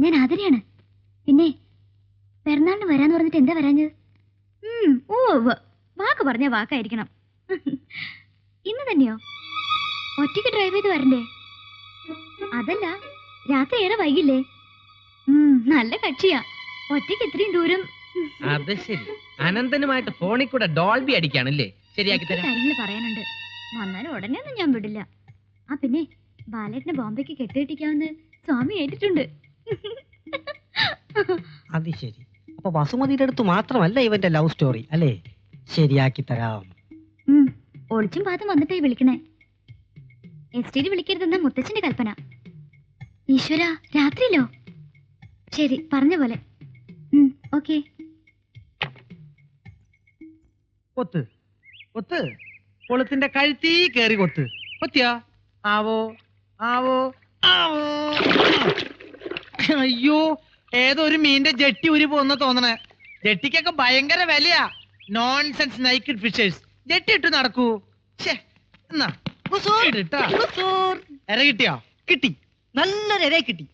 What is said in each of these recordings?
ഞാൻ ആതിരയാണ്. പിന്നെ പിറന്നാളിന് വരാന്ന് പറഞ്ഞിട്ട് എന്താ വരാഞ്ഞത്? ഓ വാക്ക് പറഞ്ഞ വാക്കായിരിക്കണം. ഇന്ന് തന്നെയോ? ഒറ്റയ്ക്ക് ഡ്രൈവ് ചെയ്ത് വരണ്ടേ? അതല്ല, രാത്രി ഏറെ വൈകില്ലേ? നല്ല കക്ഷിയാ, ഒറ്റയ്ക്ക് ഇത്രയും ദൂരം. അത് ശരി, അനന്തനുമായിട്ട് ഫോണിൽ കൂടെ ഡോൾബി അടിക്കാണല്ലേ? ശരിയാക്കി തരാം. കാര്യങ്ങൾ പറയാനുണ്ട്, വന്നാലും ഉടനെ ഒന്നും ഞാൻ വിടില്ല. ആ പിന്നെ ബാലേട്ടനെ ബോംബെക്ക് കെട്ടിയിട്ടിക്കാമെന്ന് സ്വാമി ഏറ്റിട്ടുണ്ട്. അത് ശരി, അപ്പൊ വസുമതിയുടെ അടുത്ത് മാത്രമല്ല ഇവന്റെ ലവ് സ്റ്റോറി അല്ലേ? ശരിയാക്കി തരാം. ഒളിച്ചും പാത്തും വന്നിട്ടായി വിളിക്കണേ. എസ്റ്റേറ്റ് വിളിക്കരുതെന്ന മുത്തച്ഛന്റെ കൽപ്പന. ഈശ്വര, രാത്രിയിലോ? ശരി, പറഞ്ഞ പോലെ. ഓക്കെ. കൊത്ത് കൊത്ത്, കൊളുത്തിന്റെ കഴുത്തി കേറി കൊത്ത്. കൊത്തിയാ? ആവോ ആവോ ആവോ. അയ്യോ, ഏതോ ഒരു മീന്റെ ജെട്ടി ഉരി പോന്ന തോന്നണേ. ജെട്ടിക്കൊക്കെ ഭയങ്കര വിലയാ. Nonsense naked fishers. ജെട്ടി ഇട്ട് നടക്കൂ. എന്നാ എര കിട്ടിയോ? കിട്ടി, നല്ലൊരു ഇര കിട്ടി.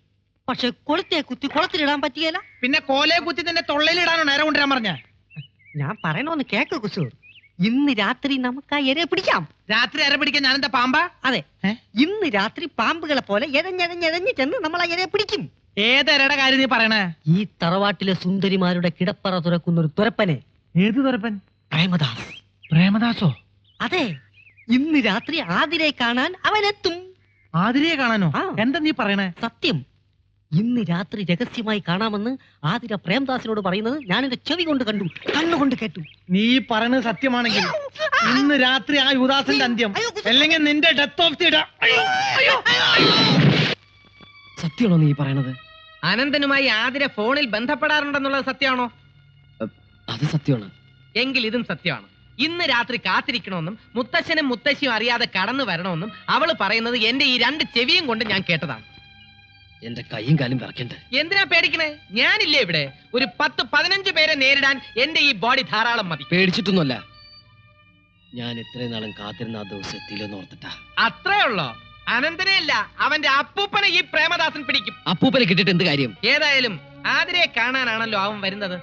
പക്ഷെ കൊളുത്തെ കുത്തി കുളത്തിലിടാൻ പറ്റിയല്ല. പിന്നെ കോലയെ കുത്തി നിന്റെ തൊള്ളയിലിടാനോ നേരെ കൊണ്ടുവരാൻ പറഞ്ഞ? ഞാൻ പറയണോന്ന് കേക്ക് കുസൂർ. ഇന്ന് രാത്രി നമുക്ക് ആ ഇരയെ പിടിക്കാം. രാത്രി ഇര പിടിക്കാൻ ഞാനെന്താ പാമ്പാ? അതെ, ഇന്ന് രാത്രി പാമ്പുകളെ പോലെ എഴഞ്ഞെഴഞ്ഞെഴഞ്ഞ് ചെന്ന് നമ്മൾ ആ ഇരയെ പിടിക്കും. ഏതരയുടെ കാര്യം നീ പറയണേ? ഈ തറവാട്ടിലെ സുന്ദരിമാരുടെ കിടപ്പറ തുറക്കുന്ന ഒരു തുരപ്പനെ. ഏത് തുരപ്പൻ? പ്രേമദാസ്. പ്രേമദാസോ? അതെ, ഇന്ന് രാത്രി ആതിരയെ കാണാൻ അവനെത്തും. ആതിരയെ കാണാനോ? എന്താ നീ പറയണേ? സത്യം. ഇന്ന് രാത്രി രഹസ്യമായി കാണാമെന്ന് ആതിര പ്രേംദാസിനോട് പറയുന്നത് ഞാൻ എന്റെ ചെവി കൊണ്ട് കണ്ടു, കണ്ണുകൊണ്ട് കേട്ടു. നീ പറയുന്നത് സത്യമാണെങ്കിൽ ഇന്ന് രാത്രി ആ യുദാസിന്റെ അന്ത്യം, അല്ലെങ്കിൽ നിന്റെ ഡെത്ത് ഓഫ് ദി ഡേ. സത്യമാണോ നീ പറയണത്? അനന്തനുമായി ആതിര ഫോണിൽ ബന്ധപ്പെടാറുണ്ടെന്നുള്ളത് സത്യമാണോ? അത് സത്യമാണ്. എങ്കിൽ ഇതും സത്യമാണ്. ഇന്ന് രാത്രി കാത്തിരിക്കണമെന്നും മുത്തശ്ശനും മുത്തശ്ശിയും അറിയാതെ കടന്നു വരണമെന്നും അവള് പറയുന്നത് എന്റെ ഈ രണ്ട് ചെവിയും കൊണ്ട് ഞാൻ കേട്ടതാണ്. എന്റെ കൈയും കാലും വിറക്കണ്ടേ? എന്തിനാ പേടിക്കണേ? ഞാനില്ലേ ഇവിടെ. ഒരു 10-15 പേരെ നേരിടാൻ എന്റെ ഈ ബോഡി ധാരാളം മതി. പേടിച്ചിട്ടൊന്നുമല്ല, ഞാൻ ഇത്രയും നാളും കാത്തിരുന്ന ആ ദിവസം എത്തിയില്ലെന്ന് ഓർത്തിട്ടാ. അത്രേ ഉള്ളോ? അനന്തനെയല്ല, അവന്റെ അപ്പൂപ്പനെ ഈ പ്രേമദാസൻ പിടിക്കും. അപ്പൂപ്പനെ കിട്ടിട്ട് എന്ത് കാര്യം? ഏതായാലും ആതിരയെ കാണാനാണല്ലോ അവൻ വരുന്നത്.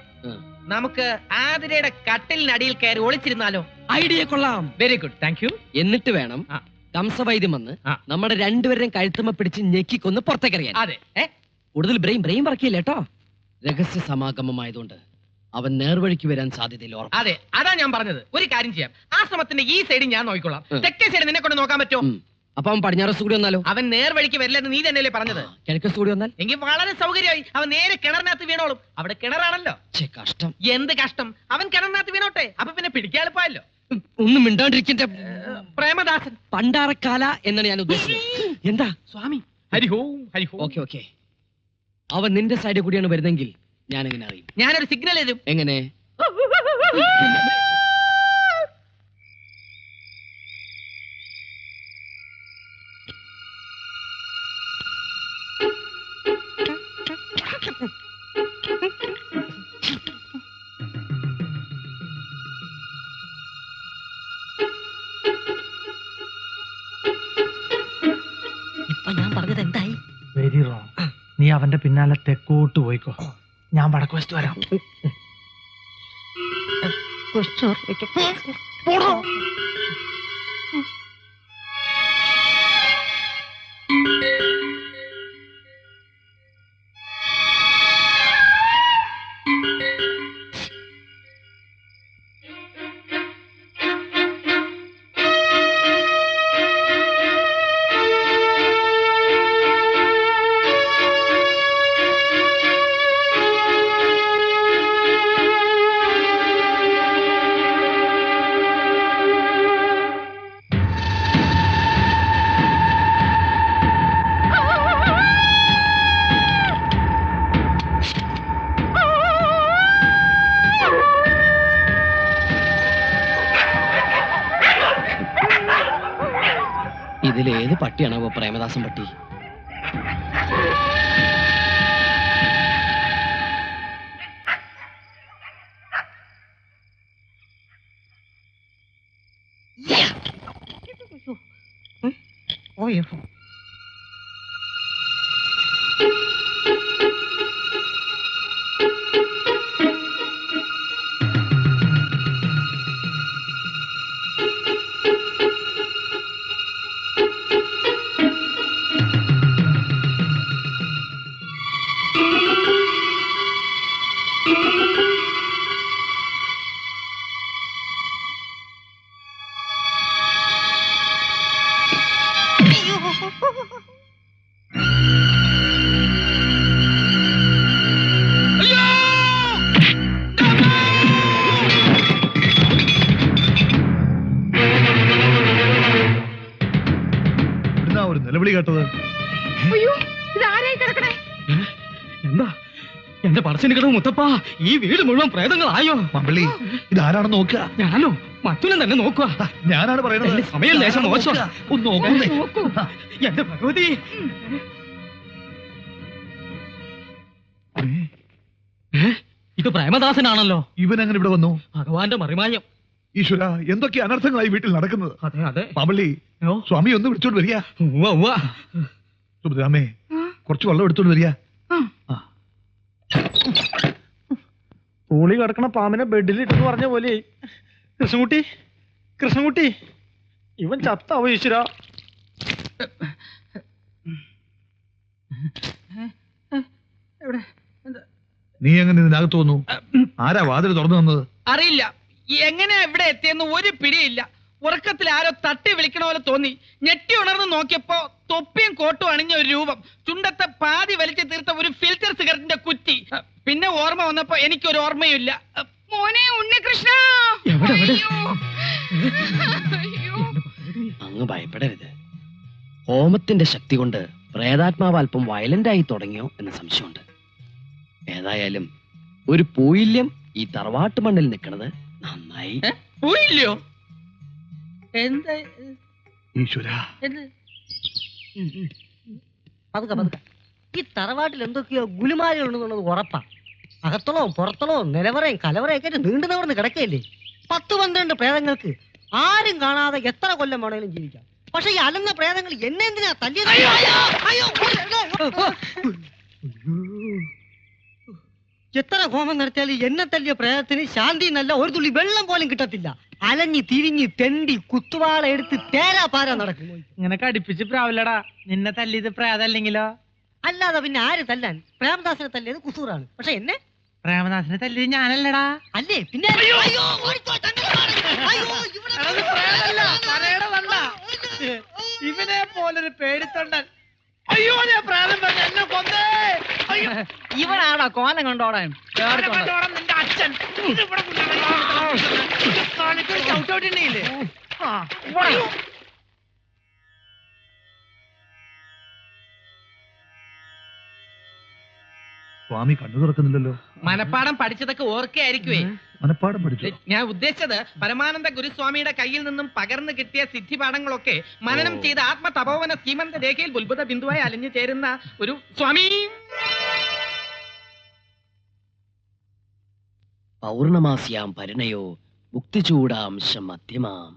നമുക്ക് ആതിരയുടെ കട്ടിലിനടിയിൽ കയറി ഒളിച്ചിരുന്നാലോ? ഐഡിയ കൊള്ളാം. Very good, thank you. എന്നിട്ട് വേണം കംസവൈദ്യം വന്ന് നമ്മുടെ രണ്ടുപേരെയും കഴുത്തുമ്മ പിടിച്ച് ഞെക്കിക്കൊന്ന് പുറത്തേക്കറിയാൻ. അതെ, കൂടുതൽ ബ്രെയിൻ പറക്കില്ല കേട്ടോ. രഹസ്യ സമാഗമമായതുകൊണ്ട് അവൻ നേർവഴിക്ക് വരാൻ സാധ്യതയില്ല. അതെ, അതാ ഞാൻ പറഞ്ഞത്. ഒരു കാര്യം ചെയ്യാം, ആ ശ്രമത്തിന്റെ ഈ സൈഡ് ഞാൻ നോക്കിക്കോളാം. തെക്കേ സൈഡ് നിന്നെ കൊണ്ട് നോക്കാൻ പറ്റുമോ? അപ്പൊ അവൻ പടിഞ്ഞാറ് കൂടി വന്നാലോ? അവൻ നേർവഴിക്ക് വരില്ലെന്ന് നീ തന്നെയല്ലേ പറഞ്ഞത്? കിഴക്ക് കൂടി വന്നാൽ എങ്കിൽ വളരെ സൗകര്യമായി. അവൻ നേരെ കിണറിനകത്ത് വീണോളും. അവിടെ കിണറാണല്ലോ. കഷ്ടം. എന്ത് കഷ്ടം? അവൻ കിണറിനകത്ത് വീണോട്ടെ, അപ്പൊ പിന്നെ പിടിക്കാൻ എളുപ്പമല്ലോ. ഒന്നും മിണ്ടാണ്ടിരിക്കട്ടെ പ്രേമദാസൻ. പണ്ടാറക്കാല എന്നാണ് ഞാൻ ഉദ്ദേശിച്ചത്. എന്താ സ്വാമി? ഹരിഹോം ഹരിഹോം. ഓക്കെ. അവൻ നിന്റെ സൈഡിൽ കൂടിയാണ് വരുന്നെങ്കിൽ ഞാൻ എങ്ങനെ അറിയും? ഞാനൊരു സിഗ്നൽ തരും. എങ്ങനെ? ഞാൻ പറഞ്ഞത് എന്തായി? Very wrong. നീ അവന്റെ പിന്നാലെ തെക്കോട്ട് പോയിക്കോ, ഞാൻ വടക്ക് വശത്ത് വരാം. ഇതിലേത് പട്ടിയാണോ പ്രേമദാസൻ പട്ടി? കേട്ടത്? എന്താ എന്റെ പറശ്ശിനി കിടവ് മുത്തപ്പ, ഈ വീട് മുഴുവൻ പ്രേതങ്ങളായോ? മമ്പള്ളി, ഇതാരാണെന്ന് നോക്കുക. ഞാനോ? മറ്റുള്ള തന്നെ നോക്കുക. ഞാനാണ് പറയുന്നത്. സമയം ലേശം മോശം. ഒന്ന് നോക്കുന്നേ. എന്റെ ഭഗവതി, ഇത് പ്രേമദാസനാണല്ലോ. ഇവൻ അങ്ങനെ ഇവിടെ വന്നു? ഭഗവാന്റെ മറിമായം. ഈശ്വര, എന്തൊക്കെ അനർത്ഥങ്ങളായി വീട്ടിൽ നടക്കുന്നത്. അതെ അതെ. മാമ്പള്ളി, സ്വാമി ഒന്ന് വിളിച്ചോണ്ട് വരിക. സുഭദ്രാമേ, കുറച്ച് വെള്ളം എടുത്തോണ്ട് വരിക. തൂളി കിടക്കണ പാമ്പിനെ ബെഡിലിട്ടെന്ന് പറഞ്ഞ പോലെ. കൃഷ്ണൻകുട്ടി, കൃഷ്ണൻകുട്ടി, ഇവൻ ചത്താവോ ഈശ്വര? നീ എങ്ങനെ ഇതിനകത്ത് വന്നു? ആരാ വാതിൽ തുറന്നു തന്നത്? അറിയില്ല, എങ്ങനെയാ ഇവിടെ എത്തിയെന്ന് ഒരു പിടിയില്ല. ഉറക്കത്തിൽ ആരോ തട്ടി വിളിക്കണ പോലെ തോന്നി. ഞെട്ടി ഉണർന്ന് നോക്കിയപ്പോ തൊപ്പിയും കോട്ടും അണിഞ്ഞ ഒരു രൂപം, ചുണ്ടത്തെ പാതി വലിച്ചു തീർത്ത ഒരു ഫിൽറ്റർ സിഗരറ്റിന്റെ കുറ്റി. പിന്നെ ഓർമ്മ വന്നപ്പോ എനിക്കൊരു ഓർമ്മയില്ല. മോനെ ഉണ്ണികൃഷ്ണ, അങ്ങ് ഭയപ്പെടരുത്. ഹോമത്തിന്റെ ശക്തി കൊണ്ട് പ്രേതാത്മാവ് അല്പം വയലന്റായി തുടങ്ങിയോ എന്ന് സംശയമുണ്ട്. ഏതായാലും ഒരു പൂയില്യം ഈ തറവാട്ട് മണ്ണിൽ നിൽക്കുന്നത് നന്നായി. പോയില്ലയോ? എന്താ ഈശ്വര, പതുക്കെ പതുക്കെ. ഈ തറവാട്ടിൽ എന്തൊക്കെയോ ഗുലുമാലുകൾ ഉണ്ടെന്നുള്ളത് ഉറപ്പാ. അകത്തളവും പുറത്തളവും നിലവറയും കലവറയൊക്കെ നീണ്ടു നിവർന്ന് കിടക്കയില്ലേ. 10-12 പ്രേതങ്ങൾക്ക് ആരും കാണാതെ എത്ര കൊല്ലം വേണേലും ജീവിക്കാം. പക്ഷെ ഈ അലന്ന പ്രേതങ്ങൾ എന്നെ എന്തിനാ തല്ലിയത്? എത്ര ഹോമം നടത്തിയാലും എന്നെ തല്ലിയ പ്രേതത്തിന് ശാന്തി എന്നല്ല ഒരു തുള്ളി വെള്ളം പോലും കിട്ടത്തില്ല. അലഞ്ഞി തിരിഞ്ഞ് തെണ്ടി കുത്തുവാള എടുത്ത് തേരാ പാരാ നടക്കും. ഇങ്ങനെ കടിപ്പിച്ച് പ്രാവില്ലടാ. നിന്നെ തല്ലിയത് പ്രേതല്ലെങ്കിലോ? അല്ലാതെ പിന്നെ ആര് തല്ലാൻ? പ്രേമദാസനെ തല്ലിയത് കുസൂറാണ്. പക്ഷെ എന്നെ പ്രേമദാസനെ തല്ലിയത് ഞാനല്ലടാ. അല്ലേ പിന്നെ? ഇവനെ പോലൊരു പേടിത്തൊണ്ടൻ. അയ്യോ, ഞാൻ പ്രേതം പറഞ്ഞു എന്നെ കൊന്നേ. ഇവനാണോ കോലം കണ്ടോടാൻ? നിന്റെ അച്ഛൻ ചവിട്ടോട്ടില്ലേ? സ്വാമി കണ്ണു തുറക്കുന്നില്ലല്ലോ. മനപ്പാടം പഠിച്ചതൊക്കെ ഓർക്കയായിരിക്കുവേ. മനപ്പാടം പഠിച്ചു. ഞാൻ ഉദ്ദേശിച്ചത് പരമാനന്ദ ഗുരുസ്വാമിയുടെ കയ്യിൽ നിന്നും പകർന്നു കിട്ടിയ സിദ്ധിപാഠങ്ങളൊക്കെ മനനം ചെയ്ത ആത്മതപോവന സീമന്ത രേഖയിൽ ഉത്ഭുത ബിന്ദുവായി അലിഞ്ഞു ചേരുന്ന ഒരു സ്വാമി. പൗർണമാസ്യാം പരിണയോ മുക്തിചൂടാംശം മധ്യമാം.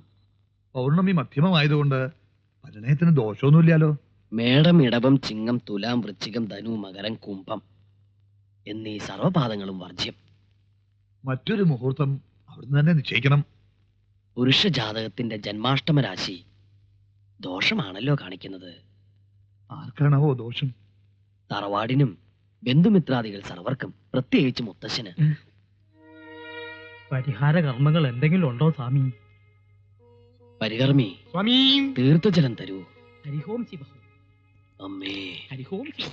പൗർണമി മധ്യമമായതുകൊണ്ട് പരിണയത്തിന് ദോഷമൊന്നുമില്ലല്ലോ. മേടം ഇടവം ചിങ്ങം തുലാം വൃശ്ചികം ധനു മകരം കുംഭം എന്നീ സർവപാദങ്ങളും വർജ്യം. മറ്റൊരു മുഹൂർത്തം അവിടുന്ന് തന്നെ നിശ്ചയിക്കണം. പുരുഷ ജാതകത്തിന്റെ ജന്മാഷ്ടമ രാശി ദോഷമാണല്ലോ കാണിക്കുന്നത്. ആർക്കാണാവോ ദോഷം? തറവാടിനും ബന്ധുമിത്രാദികൾ സർവർക്കും, പ്രത്യേകിച്ച് മുത്തശ്ശന്. പരിഹാര കർമ്മങ്ങൾ എന്തെങ്കിലും ഉണ്ടോ സ്വാമി? പരികർമ്മി, സ്വാമി തീർത്ഥജലം തരൂ. ഹരിഹോം ശിവ. അമ്മേ, ഹരിഹോം ശിവ.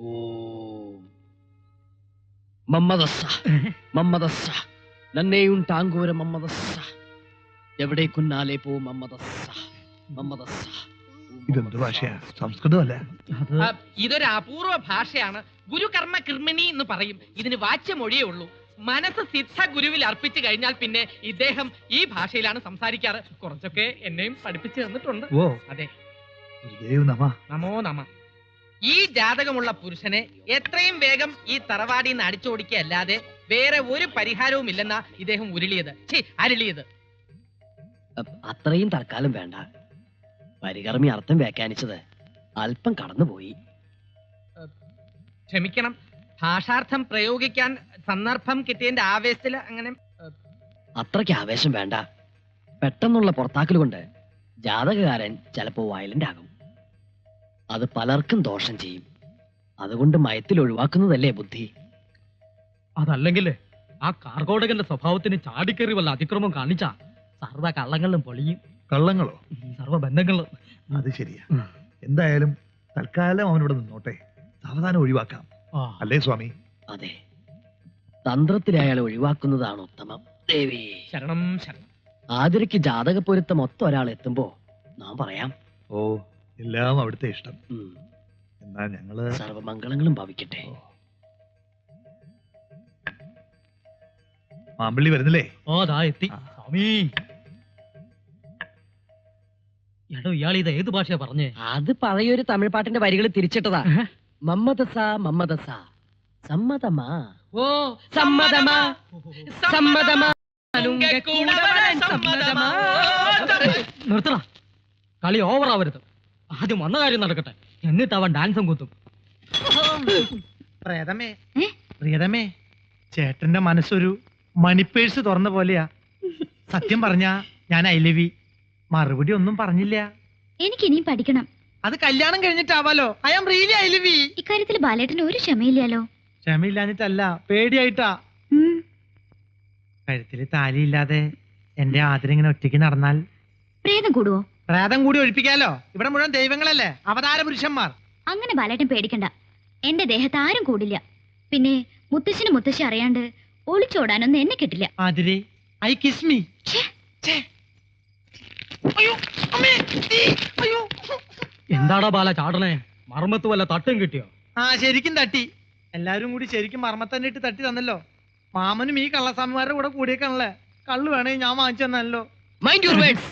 ഓം മമ്മദസ്സ മമ്മദസ്സ നന്നേയുണ്ടാങ്കോര മമ്മദസ്സ എവിടേക്കുന്നാലേ പോ മമ്മദസ്സ മമ്മദസ്സ. ഇതെന്ത് ഭാഷയാ? സംസ്കൃതമല്ല. ഇതൊരു അപൂർവ ഭാഷയാണ്. ഗുരുകർമ്മ കിർമിണി എന്ന് പറയും. ഇതിന് വാച്യമൊഴിയേ ഉള്ളൂ. മനസ്സ് സിദ്ധ ഗുരുവിൽ അർപ്പിച്ചു കഴിഞ്ഞാൽ പിന്നെ ഇദ്ദേഹം ഈ ഭാഷയിലാണ് സംസാരിക്കാറ്. കുറച്ചൊക്കെ എന്നെയും പഠിപ്പിച്ചു തന്നിട്ടുണ്ട്. ഓ അതെ. ഗുരുദേവ് നമ. നമോ നമ. ഈ ജാതകമുള്ള പുരുഷനെ എത്രയും വേഗം ഈ തറവാടിന്ന് അടിച്ചോടിക്കല്ലാതെ വേറെ ഒരു പരിഹാരവും ഇല്ലെന്നാ ഇദ്ദേഹം ഉരുളിയത്, അരുളിയത്. അത്രയും തൽക്കാലം വേണ്ട. പരികർമ്മി അർത്ഥം വ്യാഖ്യാനിച്ചത് അല്പം കടന്നുപോയി. ക്ഷമിക്കണം, ഭാഷാർത്ഥം പ്രയോഗിക്കാൻ സന്ദർഭം കിട്ടിയതിന്റെ ആവേശത്തില് അങ്ങനെ. അത്രയ്ക്ക് ആവേശം വേണ്ട. പെട്ടെന്നുള്ള പുറത്താക്കൽ കൊണ്ട് ജാതകകാരൻ ചിലപ്പോ വയലന്റ് ആകും. അത് പലർക്കും ദോഷം ചെയ്യും. അതുകൊണ്ട് മയത്തിൽ ഒഴിവാക്കുന്നതല്ലേ ബുദ്ധി. അതല്ലെങ്കിൽ ആ കാർഗോടകന്റെ സ്വഭാവത്തിന് ചാടിക്കേറി വല്ല അതിക്രമം കാണിച്ച സർവ്വ കള്ളങ്ങളും പൊളിയും. കള്ളങ്ങളോ? സർവ്വ ബന്ധങ്ങളും. അത് ശരിയാ. എന്തായാലും തൽക്കാലം അവനിവിടെ നിന്നോട്ടെ. സാവധാനം ഒഴിവാക്കാം, അല്ലേ സ്വാമി? അതെ, തന്ത്രത്തിൽ അയാളെ ഒഴിവാക്കുന്നതാണ് ഉത്തമം. ദേവി ശരണം ശരണം. ആതിരയ്ക്ക് ജാതക പൊരുത്തം ഒത്ത ഒരാൾ എത്തുമ്പോ നാം പറയാം. ഓ, എല്ലാം അവിടുത്തെ ഇഷ്ടം. ഉം. എന്നാ ഞങ്ങള് സർവമംഗളങ്ങളും ഭവിക്കട്ടെ. മാമ്പള്ളി വരുന്നില്ലേ? ഓ ദാ എത്തി സ്വാമി. എടോ ഇയാൾ ഇത് ഏത് ഭാഷയാ പറഞ്ഞേ? അത് പഴയൊരു തമിഴ് പാട്ടിന്റെ വരികൾ തിരിച്ചിട്ടതാ. മമ്മദസ മമ്മദസ സമ്മതമാ ഓ സമ്മതമാ സമ്മതമാ. നിർത്തണ, കളി ഓവർ ആവരുത്. ആദ്യം വന്ന കാര്യം നടക്കട്ടെ, എന്നിട്ട് അവൻ ഡാൻസും കൂത്തും. പ്രേതമേ ഏ? പ്രിയതമേ, ചേട്ടന്റെ മനസ്സൊരു മണിപ്പേഴ്സ് തുറന്ന പോലെയാ. സത്യം പറഞ്ഞ ഞാൻ ഐ ലവ് യു. മറുപടി ഒന്നും പറഞ്ഞില്ല. എനിക്ക് ഇനിയും പഠിക്കണം. അത് കല്യാണം കഴിഞ്ഞിട്ടാവാലോ. I am really I love you. ഇക്കാര്യത്തിൽ ബാലേട്ടന് ഒരു ക്ഷമയില്ലല്ലോ. ക്ഷമയില്ലാഞ്ഞിട്ടല്ല, പേടിയായിട്ടാ. ഉം. കഴുത്തില് താലിയില്ലാതെ എന്റെ ആദരിങ്ങനെ ഒറ്റയ്ക്ക് നടന്നാൽ പ്രേതം കൂടുവോ? പ്രേതം കൂടി ഒഴിപ്പിക്കാലോ. ഇവിടെ മുഴുവൻ ദൈവങ്ങളല്ലേ, അവതാര പുരുഷന്മാർ. അങ്ങനെ ബാലേട്ടൻ പേടിക്കണ്ട. എന്റെ ദേഹത്ത് ആരും കൂടില്ല. പിന്നെ മുത്തശ്ശിന് മുത്തശ്ശി അറിയാണ്ട് ഒളിച്ചോടാനൊന്നും എന്നെ കിട്ടില്ല. ആതിരെ, ഐ കിസ് മീ. അയ്യോ അമ്മേ, തീ, അയ്യോ. എന്താടാ ബാല ചാടണേ? മർമ്മത്ത് വല്ല തട്ടും കിട്ടിയോ? ആ, ശരിക്കും തട്ടി. എല്ലാരും കൂടി ശരിക്കും മർമ്മത്തന്നെ ഇട്ട് തട്ടി തന്നല്ലോ. മാമനും ഈ കള്ളസ്വാമിമാരുടെ കൂടെ കൂടിയേക്കാണല്ലേ. കള്ളു വേണേ ഞാൻ വാങ്ങിച്ചു തന്നല്ലോ. Mind your words.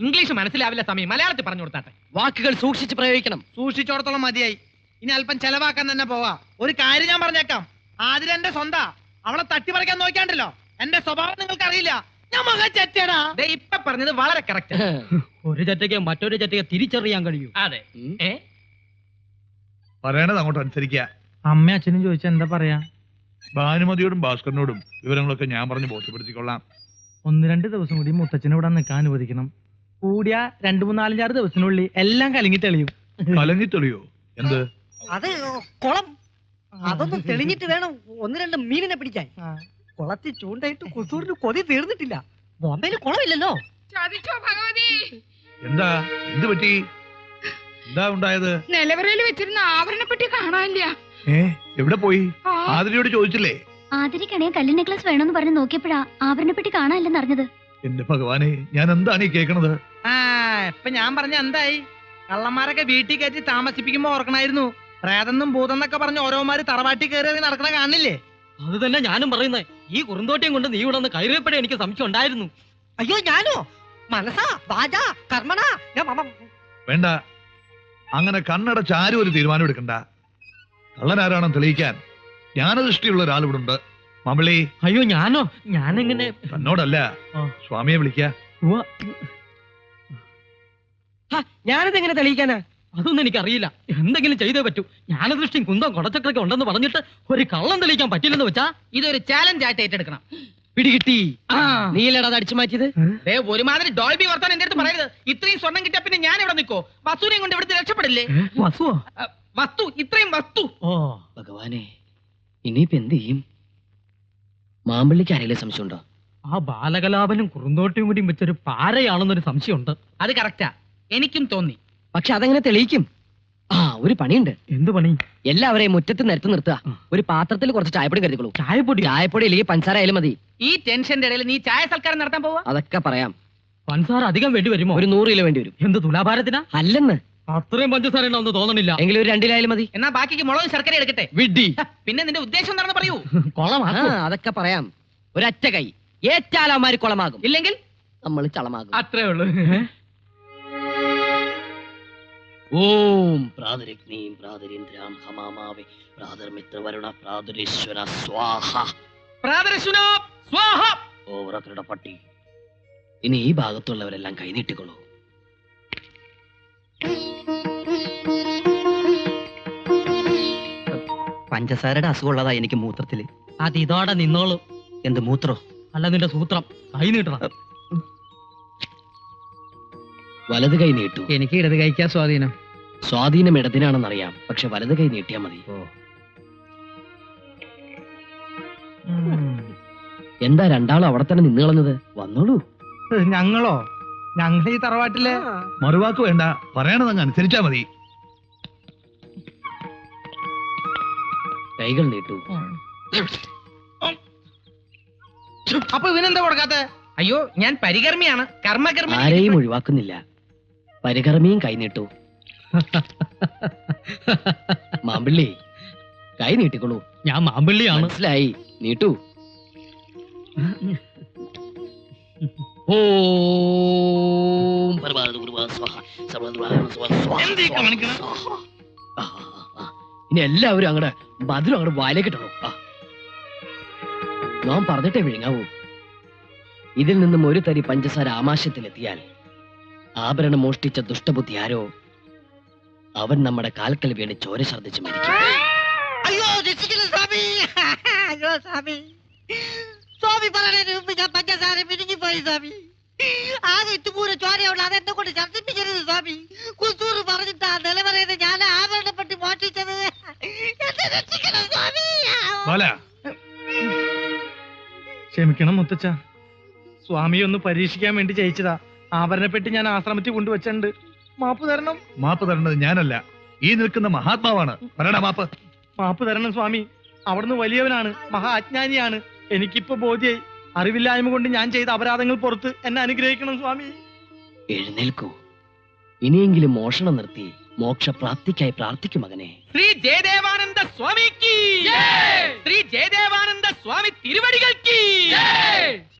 ഇംഗ്ലീഷ് മനസ്സിലാവില്ല സമയം, മലയാളത്തിൽ പറഞ്ഞു കൊടുത്താട്ടെ. വാക്കുകൾ സൂക്ഷിച്ച് പ്രയോഗിക്കണം. സൂക്ഷിച്ചോടത്തോളം മതിയായി. ഇനി അല്പം ചെലവാക്കാൻ തന്നെ പോവാ. ഒരു കാര്യം ഞാൻ പറഞ്ഞേക്കാം, ആതിര എന്റെ സ്വന്താ. അവളെ തട്ടിപ്പറിക്കാൻ നോക്കിയാണ്ടല്ലോ, എന്റെ സ്വഭാവം നിങ്ങൾക്ക് അറിയില്ല. ഞാൻ മകൻ ചെറ്റടാ. ദേ ഇപ്പൊ പറഞ്ഞത് വളരെ കറക്റ്റ്. ഒരു ചറ്റയ്ക്ക് മറ്റൊരു ചറ്റയ്ക്ക് തിരിച്ചറിയാൻ കഴിയൂ. അതെ. ഏ പറയണത് അങ്ങോട്ട് അനുസരിക്കുക. അമ്മ അച്ഛനും ചോദിച്ചാ എന്താ പറയാ? ഭാനുമതിയോടും ഭാസ്കരനോടും വിവരങ്ങളൊക്കെ ഞാൻ പറഞ്ഞ് ബോധ്യപ്പെടുത്തിക്കൊള്ളാം. 1-2 ദിവസം കൂടി മുത്തച്ഛനെ ഇവിടെ നിൽക്കാൻ അനുവദിക്കണം. കൂടിയ 2-3-4-5 ദിവസത്തിനുള്ളിൽ എല്ലാം കലങ്ങി തെളിയും. കലങ്ങി തെളിയോ? എന്ത്? അത് കുളം. അതൊന്നും തെളിഞ്ഞിട്ട് വേണം 1-2 മീനിനെ പിടിക്കാൻ. കുളത്തിൽ ചൂണ്ടായിട്ട് കുസൂറിന് കൊതി തീർന്നിട്ടില്ല. ബോംബെയിൽ കുളമില്ലല്ലോ. എന്താ? എന്ത് പറ്റി? എന്താ ഉണ്ടായത്? നിലവറയിൽ വെച്ചിരുന്ന ആഭരണപ്പെട്ടി കാണാനില്ല. എവിടെ പോയി? ആതിരയോട് ചോദിച്ചില്ലേ? ആദരിക്കണേ കല്ല് നെക്ലസ് വേണമെന്ന് പറഞ്ഞ് നോക്കിയപ്പോഴാ ആഭരണപ്പെട്ടി കാണാനില്ലെന്ന് അറിഞ്ഞത്. എന്റെ ഭഗവാനെ, ഞാൻ എന്താണ് ഈ കേൾക്കണത്? ഇപ്പൊ ഞാൻ പറഞ്ഞ എന്തായി? കള്ളന്മാരൊക്കെ വീട്ടിൽ കയറ്റി താമസിപ്പിക്കുമ്പോ ഓർക്കണായിരുന്നു. പ്രേതെന്നും ഭൂതെന്നൊക്കെ പറഞ്ഞ് ഓരോമാര് തറവാട്ടി കയറി നടക്കണ കാണില്ലേ? അത് തന്നെ ഞാനും പറയുന്നത്. ഈ കുറുന്തോട്ടിയും കൊണ്ട് നീ ഇവിടെ നിന്ന് കയറിയപ്പോഴേ എനിക്ക് സംശയം ഉണ്ടായിരുന്നു. അയ്യോ, ഞാനോ? മനസ്സാ വാചാ കർമ്മണാ. വേണ്ട, അങ്ങനെ കണ്ണടച്ച് ആരും ഒരു തീരുമാനം എടുക്കണ്ട. കള്ളനാരാണെന്ന് തെളിയിക്കാൻ ജ്ഞാനദൃഷ്ടിയുള്ള ഒരാൾ ഇവിടെ ഉണ്ട്. മാമ്പള്ളി. അയ്യോ ഞാനോ? ഞാനെങ്ങനെ? തന്നോടല്ല, സ്വാമിയെ വിളിക്ക. ഞാനതെങ്ങനെ തെളിയിക്കാനാ? അതൊന്നും എനിക്കറിയില്ല. എന്തെങ്കിലും ചെയ്തേ പറ്റൂ. ജ്ഞാനദൃഷ്ടിയും കുന്തം കൊടച്ചക്രൊക്കെ ഉണ്ടെന്ന് പറഞ്ഞിട്ട് ഒരു കള്ളം തെളിയിക്കാൻ പറ്റില്ലെന്ന് വെച്ചാ ഇതൊരു ചാലഞ്ച് ആയിട്ട് ഏറ്റെടുക്കണം. പിടികിട്ടി. നീലടാ അത് അടിച്ചു മാറ്റിയത്. ഒരുമാതിരി ഡോൾബി വർത്താൻ എന്റെ അടുത്ത് പറയരുത്. ഇത്രയും സ്വർണം കിട്ടിയ പിന്നെ ഞാൻ ഇവിടെ നിൽക്കോ? വസ്തുവിനെയും കൊണ്ട് ഇവിടുത്തെ രക്ഷപ്പെടില്ലേ? വസുവോ? വസ്തു, ഇത്രയും വസ്തു. ഓ ഭഗവാനെ, ഇനിയിപ്പോ എന്ത് ചെയ്യും? മാമ്പള്ളിക്ക് ആരെങ്കിലും സംശയമുണ്ടോ? ആ ബാലകലാപനും കുറുന്തോട്ടിയും കൂടി വെച്ചൊരു പാരയാണെന്നൊരു സംശയമുണ്ട്. അത് കറക്റ്റാ, എനിക്കും തോന്നി. പക്ഷെ അതെങ്ങനെ തെളിയിക്കും? ഒരു പണിയുണ്ട്. എന്ത് പണി? എല്ലാവരെയും മുറ്റത്ത് നിരത്തി നിർത്തുക. ഒരു പാത്രത്തിൽ കുറച്ച് ചായപ്പൊടി കരുതിക്കോളൂ. ചായപ്പൊടി? ചായപ്പൊടി ഇല്ലെങ്കിൽ പഞ്ചസാര ആയാലും മതി. ഈ ടെൻഷന്റെ ഇടയിൽ നീ ചായ സൽക്കാരം നടത്താൻ പോവാ? അതൊക്കെ പറയാം. പഞ്ചസാര അധികം വേണ്ടി വരുമോ? ഒരു 100 കിലോ വേണ്ടി വരും. എന്ത് തുലാഭാരത്തിനാ? അല്ലെന്ന്. അത്രയും പഞ്ചസാര ഉണ്ടോന്ന് തോന്നണില്ല. എങ്കിലും ഒരു 2 കിലോ ആയാലും മതി. എന്നാ ബാക്കിക്ക് മുളകും ശർക്കര എടുക്കട്ടെ. വിഡ്ഢി. പിന്നെ നിന്റെ ഉദ്ദേശം എന്താണെന്ന് പറയൂ. കൊളമാക്കോ? അതൊക്കെ പറയാം. ഒരൊറ്റ കൈ ഏറ്റാലമാര് കുളമാകും, ഇല്ലെങ്കിൽ നമ്മൾ ചളമാകും. അത്രേ ഉള്ളൂ. ഓം പ്രാതരഗ്നീം പ്രാതരീന്ദ്രാം ഹമാമാവേ പ്രാതർമിത്രവരുണ പ്രാതരീശ്വര സ്വാഹ. പ്രാതരശുനോ സ്വാഹ. ഓവറക്കരുടെ പട്ടി. ഇനി ഈ ഭാഗത്തുള്ളവരെല്ലാം കൈനീട്ടിക്കൊള്ളൂ. പഞ്ചസാരയുടെ അസുഖമുള്ളതാ എനിക്ക് മൂത്രത്തില്. അത് ഇതോടെ നിന്നോളൂ. എന്ത് മൂത്രോ? അല്ല നിന്റെ സൂത്രം. കൈ നീട്ടണം. വലത് കൈ നീട്ടു. എനിക്ക് ഇടത് കഴിക്കാൻ സ്വാധീനം. സ്വാധീനം ഇടതിനാണെന്നറിയാം, പക്ഷെ വലത് കൈ നീട്ടിയാ മതി. എന്താ രണ്ടാളും അവിടെ തന്നെ നിന്ന് കളഞ്ഞത്? വന്നോളൂ. ഞങ്ങളോ? ഞങ്ങൾ ഈ തറവാട്ടിലെ മറുവാക്ക് വേണ്ട, പറയണതങ്ങ് അനുസരിച്ചാ മതി. കൈകൾ നീട്ടു. അപ്പൊ ഇവനെന്താ കൊടുക്കാത്ത? അയ്യോ, ഞാൻ പരികർമ്മിയാണ്, കർമ്മകർമ്മി. ആരെയും ഒഴിവാക്കുന്നില്ല. പരികർമ്മിയും കൈ നീട്ടു. മാമ്പിള്ളി കൈ നീട്ടിക്കൊള്ളൂ. ഞാൻ മാമ്പിള്ളിയാണ്. മനസ്സിലായി, നീട്ടു. ഓം എന്തീ കാണിക്കണെ? ഇനി എല്ലാവരും അങ്ങടെ ഭദ്രം അങ്ങോട്ട് വായിലേക്ക് ഇട്ടണോ. നാം പറഞ്ഞിട്ടേ വിഴുങ്ങാവൂ. ഇതിൽ നിന്നും ഒരു തരി പഞ്ചസാര ആമാശയത്തിലെത്തിയാൽ ആഭരണം മോഷ്ടിച്ച ദുഷ്ടബുദ്ധി ആരോ അവൻ നമ്മുടെ കാൽക്കൽ വീണ് ചോര ഛർദ്ദിച്ച് മരിക്കും. അയ്യോ രക്ഷിക്കണം സ്വാമി. അയ്യോ സ്വാമി, സ്വാമി പറയുന്നതിന് മുമ്പ് ഞാൻ പഞ്ചസാര പിരിഞ്ഞുപോയി സ്വാമി. ആകെ ഇട്ടുപൂര ചോരയുള്ള അതെന്നെ കൊണ്ട് ഛർദ്ദിപ്പിക്കരുത് സ്വാമി. കുസൂറ് പറഞ്ഞിട്ടാ നിലവറയത് ഞാൻ ആഭരണപ്പെട്ട് മോഷ്ടിച്ചത്. എന്നെ രക്ഷിക്കണം സ്വാമി. ബാല, ക്ഷമിക്കണം മുത്തച്ഛ, സ്വാമി ഒന്ന് പരീക്ഷിക്കാൻ വേണ്ടി ജയിച്ചതാ. ആഭരണപ്പെട്ടി ഞാൻ ആശ്രമത്തിൽ കൊണ്ടുവച്ചിട്ടുണ്ട്. മാപ്പ് തരണം. മാപ്പ് തരേണ്ടത് ഞാനല്ല, ഈ നിൽക്കുന്ന മഹാത്മാവാണ്. പറയണ മാപ്പ്. മാപ്പ് തരണം സ്വാമി. അവിടുന്ന് വലിയവനാണ്, മഹാ അജ്ഞാനിയാണ്. എനിക്കിപ്പോ ബോധ്യായി. അറിവില്ലായ്മ കൊണ്ട് ഞാൻ ചെയ്ത അപരാധങ്ങൾ പുറത്ത് എന്നെ അനുഗ്രഹിക്കണം സ്വാമി. എഴുന്നേൽക്കൂ. ഇനിയെങ്കിലും മോഷണം നിർത്തി മോക്ഷപ്രാപ്തിക്കായി പ്രാർത്ഥിക്കും മകനെ. ശ്രീ ജയദേവാനന്ദ സ്വാമിക്ക്, ശ്രീ ജയദേവാനന്ദ സ്വാമി തിരുവടികൾ